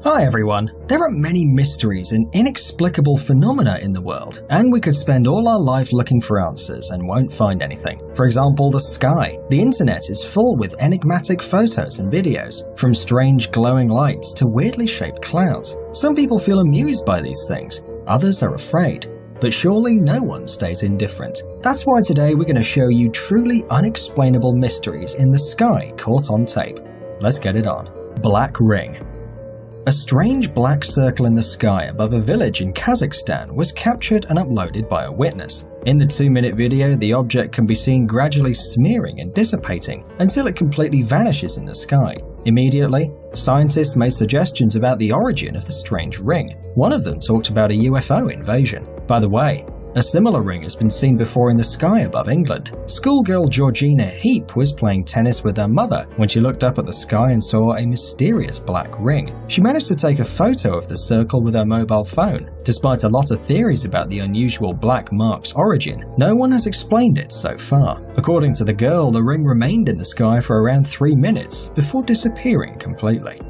Hi everyone! There are many mysteries and inexplicable phenomena in the world, and we could spend all our life looking for answers and won't find anything. For example, the sky. The internet is full with enigmatic photos and videos, from strange glowing lights to weirdly shaped clouds. Some people feel amused by these things, others are afraid. But surely no one stays indifferent. That's why today we're going to show you truly unexplainable mysteries in the sky caught on tape. Let's get it on. Black Ring. A strange black circle in the sky above a village in Kazakhstan was captured and uploaded by a witness. In the 2-minute video, the object can be seen gradually smearing and dissipating until it completely vanishes in the sky. Immediately, scientists made suggestions about the origin of the strange ring. One of them talked about a UFO invasion. By the way, a similar ring has been seen before in the sky above England. Schoolgirl Georgina Heap was playing tennis with her mother when she looked up at the sky and saw a mysterious black ring. She managed to take a photo of the circle with her mobile phone. Despite a lot of theories about the unusual black mark's origin, no one has explained it so far. According to the girl, the ring remained in the sky for around 3 minutes before disappearing completely.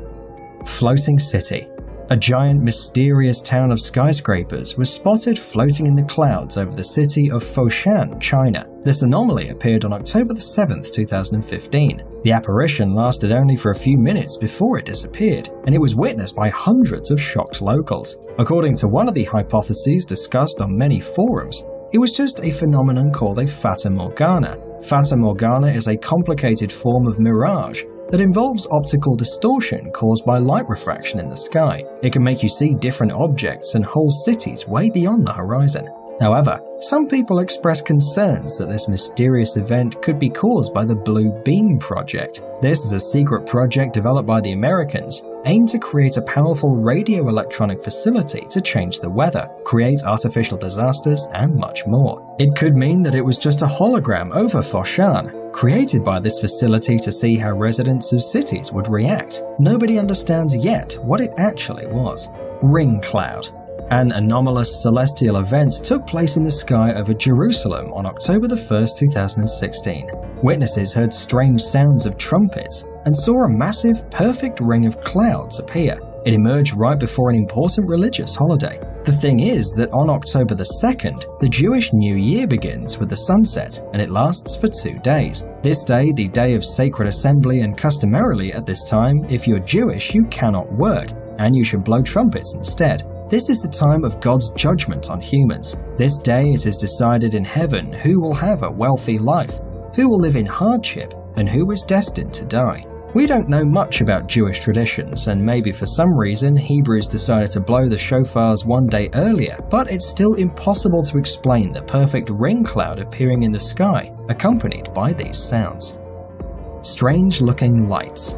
Floating City. A giant, mysterious town of skyscrapers was spotted floating in the clouds over the city of Foshan, China. This anomaly appeared on October 7, 2015. The apparition lasted only for a few minutes before it disappeared, and it was witnessed by hundreds of shocked locals. According to one of the hypotheses discussed on many forums, it was just a phenomenon called a Fata Morgana. Fata Morgana is a complicated form of mirage that involves optical distortion caused by light refraction in the sky. It can make you see different objects and whole cities way beyond the horizon. However, some people express concerns that this mysterious event could be caused by the Blue Beam Project. This is a secret project developed by the Americans, aimed to create a powerful radio-electronic facility to change the weather, create artificial disasters, and much more. It could mean that it was just a hologram over Foshan, created by this facility to see how residents of cities would react. Nobody understands yet what it actually was. Ring cloud. An anomalous celestial event took place in the sky over Jerusalem on October 1, 2016. Witnesses heard strange sounds of trumpets and saw a massive, perfect ring of clouds appear. It emerged right before an important religious holiday. The thing is that on October 2nd, the Jewish New Year begins with the sunset, and it lasts for 2 days. This day, the day of sacred assembly, and customarily at this time, if you're Jewish, you cannot work, and you should blow trumpets instead. This is the time of God's judgment on humans. This day it is decided in heaven who will have a wealthy life, who will live in hardship, and who is destined to die. We don't know much about Jewish traditions, and maybe for some reason Hebrews decided to blow the shofars 1 day earlier, but it's still impossible to explain the perfect ring cloud appearing in the sky, accompanied by these sounds. Strange-looking lights.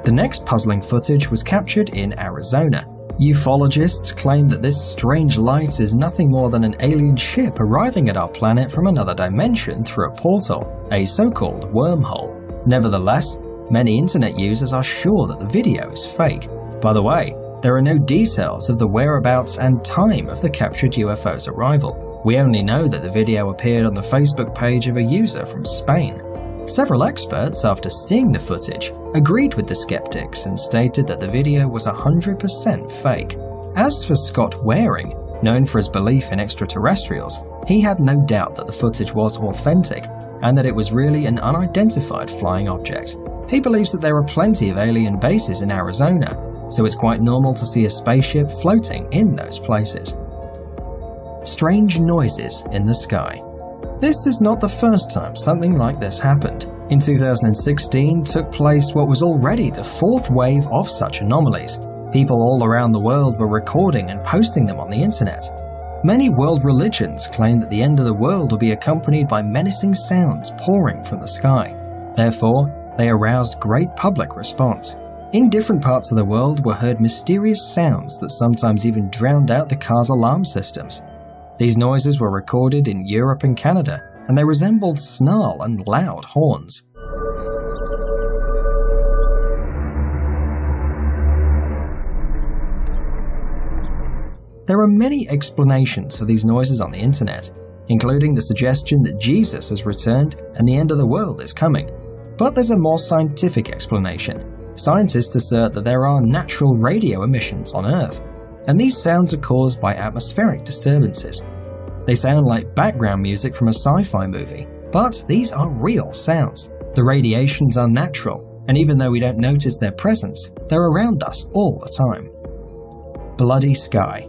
The next puzzling footage was captured in Arizona. Ufologists claim that this strange light is nothing more than an alien ship arriving at our planet from another dimension through a portal, a so-called wormhole. Nevertheless, many internet users are sure that the video is fake. By the way, there are no details of the whereabouts and time of the captured UFO's arrival. We only know that the video appeared on the Facebook page of a user from Spain. Several experts, after seeing the footage, agreed with the skeptics and stated that the video was 100% fake. As for Scott Waring, known for his belief in extraterrestrials, he had no doubt that the footage was authentic and that it was really an unidentified flying object. He believes that there are plenty of alien bases in Arizona, so it's quite normal to see a spaceship floating in those places. Strange noises in the sky. This is not the first time something like this happened. In 2016 took place what was already the 4th wave of such anomalies. People all around the world were recording and posting them on the internet. Many world religions claim that the end of the world will be accompanied by menacing sounds pouring from the sky. Therefore, they aroused great public response. In different parts of the world were heard mysterious sounds that sometimes even drowned out the car's alarm systems. These noises were recorded in Europe and Canada, and they resembled snarl and loud horns. There are many explanations for these noises on the internet, including the suggestion that Jesus has returned and the end of the world is coming. But there's a more scientific explanation. scientists assert that there are natural radio emissions on Earth, and these sounds are caused by atmospheric disturbances. They sound like background music from a sci-fi movie, but these are real sounds. The radiations are natural, and even though we don't notice their presence, they're around us all the time. Bloody sky.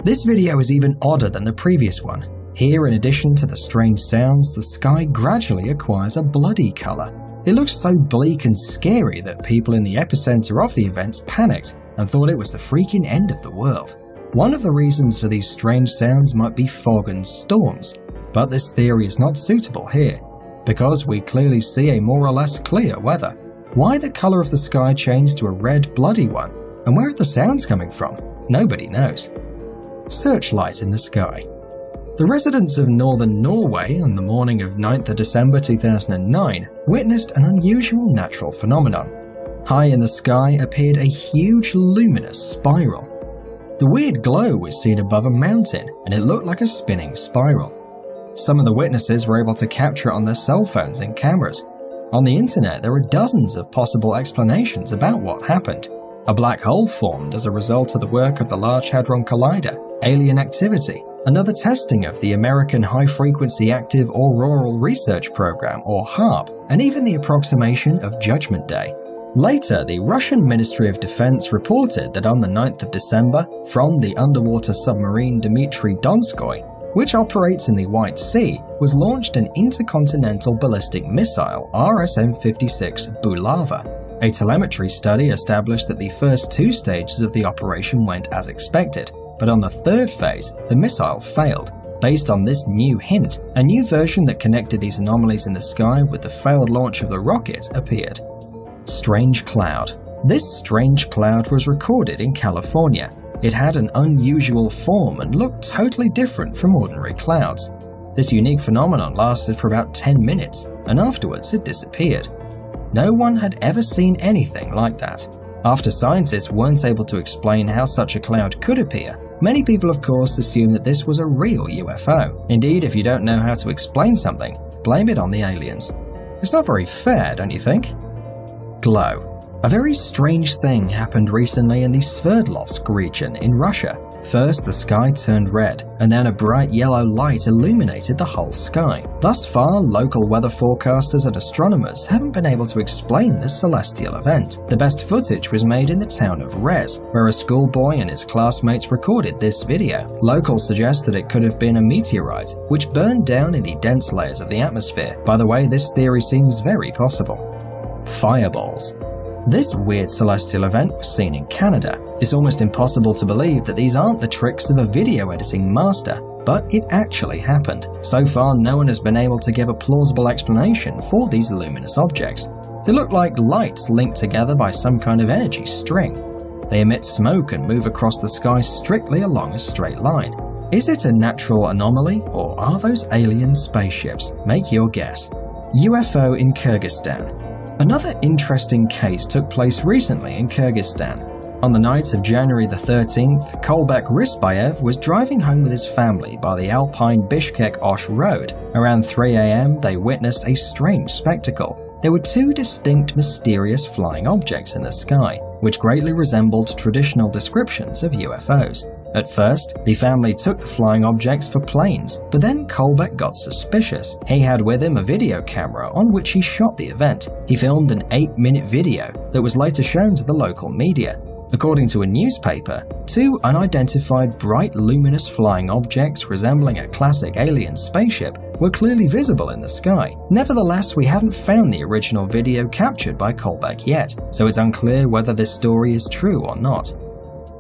This video is even odder than the previous one. Here, in addition to the strange sounds, the sky gradually acquires a bloody color. It looks so bleak and scary that people in the epicenter of the events panicked and thought it was the freaking end of the world. One of the reasons for these strange sounds might be fog and storms, but this theory is not suitable here, because we clearly see a more or less clear weather. Why the color of the sky changed to a red, bloody one, and where are the sounds coming from? Nobody knows. Searchlight in the sky. The residents of northern Norway on the morning of 9th of December 2009 witnessed an unusual natural phenomenon. High in the sky appeared a huge luminous spiral. The weird glow was seen above a mountain, and it looked like a spinning spiral. Some of the witnesses were able to capture it on their cell phones and cameras. On the internet, there are dozens of possible explanations about what happened. A black hole formed as a result of the work of the Large Hadron Collider, alien activity, another testing of the American High Frequency Active Auroral Research Program, or HAARP, and even the approximation of Judgment Day. Later, the Russian Ministry of Defense reported that on the 9th of December, from the underwater submarine Dmitry Donskoy, which operates in the White Sea, was launched an intercontinental ballistic missile RSM-56 Bulava. A telemetry study established that the first two stages of the operation went as expected, but on the third phase, the missile failed. Based on this new hint, a new version that connected these anomalies in the sky with the failed launch of the rocket appeared. Strange cloud. This strange cloud was recorded in California. It had an unusual form and looked totally different from ordinary clouds. This unique phenomenon lasted for about 10 minutes, and afterwards it disappeared. No one had ever seen anything like that. After scientists weren't able to explain how such a cloud could appear, many people of course assumed that this was a real UFO. Indeed, if you don't know how to explain something, blame it on the aliens. It's not very fair, don't you think? Glow. A very strange thing happened recently in the Sverdlovsk region in Russia. First, the sky turned red, and then a bright yellow light illuminated the whole sky. Thus far, local weather forecasters and astronomers haven't been able to explain this celestial event. The best footage was made in the town of Rez, where a schoolboy and his classmates recorded this video. Locals suggest that it could have been a meteorite, which burned down in the dense layers of the atmosphere. By the way, this theory seems very possible. Fireballs. This weird celestial event was seen in Canada. It's almost impossible to believe that these aren't the tricks of a video editing master, but it actually happened. So far, no one has been able to give a plausible explanation for these luminous objects. They look like lights linked together by some kind of energy string. They emit smoke and move across the sky strictly along a straight line. Is it a natural anomaly, or are those alien spaceships? Make your guess. UFO in Kyrgyzstan. Another interesting case took place recently in Kyrgyzstan. On the night of January the 13th, Kolbek Risbayev was driving home with his family by the Alpine Bishkek-Osh road. Around 3 a.m., they witnessed a strange spectacle. There were two distinct mysterious flying objects in the sky, which greatly resembled traditional descriptions of UFOs. At first, the family took the flying objects for planes, but then Kolbek got suspicious. He had with him a video camera on which he shot the event. He filmed an 8-minute video that was later shown to the local media. According to a newspaper, two unidentified bright luminous flying objects resembling a classic alien spaceship were clearly visible in the sky. Nevertheless, we haven't found the original video captured by Kolbek yet, so it's unclear whether this story is true or not.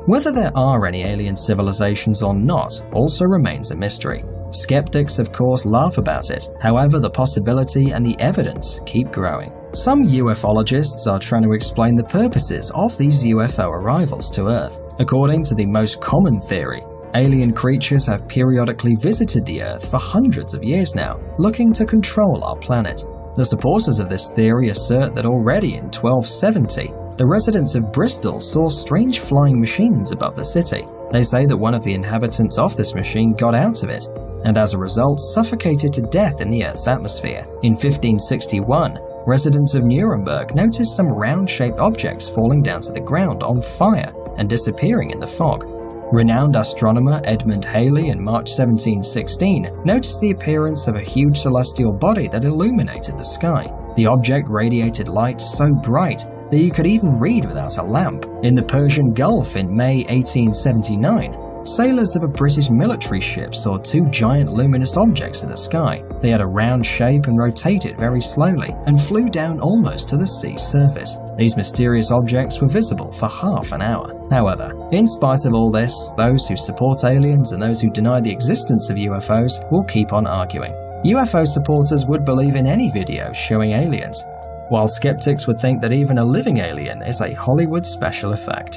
Whether there are any alien civilizations or not also remains a mystery. Skeptics, of course, laugh about it. However, the possibility and the evidence keep growing. Some ufologists are trying to explain the purposes of these UFO arrivals to Earth. According to the most common theory, alien creatures have periodically visited the Earth for hundreds of years now, looking to control our planet. The supporters of this theory assert that already in 1270, the residents of Bristol saw strange flying machines above the city. They say that one of the inhabitants of this machine got out of it, and as a result suffocated to death in the Earth's atmosphere. In 1561, residents of Nuremberg noticed some round-shaped objects falling down to the ground on fire and disappearing in the fog. Renowned astronomer Edmund Halley in March 1716 noticed the appearance of a huge celestial body that illuminated the sky. The object radiated light so bright that you could even read without a lamp. In the Persian Gulf in May 1879, sailors of a British military ship saw two giant luminous objects in the sky. They had a round shape and rotated very slowly, and flew down almost to the sea surface. These mysterious objects were visible for half an hour. However, in spite of all this, those who support aliens and those who deny the existence of UFOs will keep on arguing. UFO supporters would believe in any video showing aliens, while skeptics would think that even a living alien is a Hollywood special effect.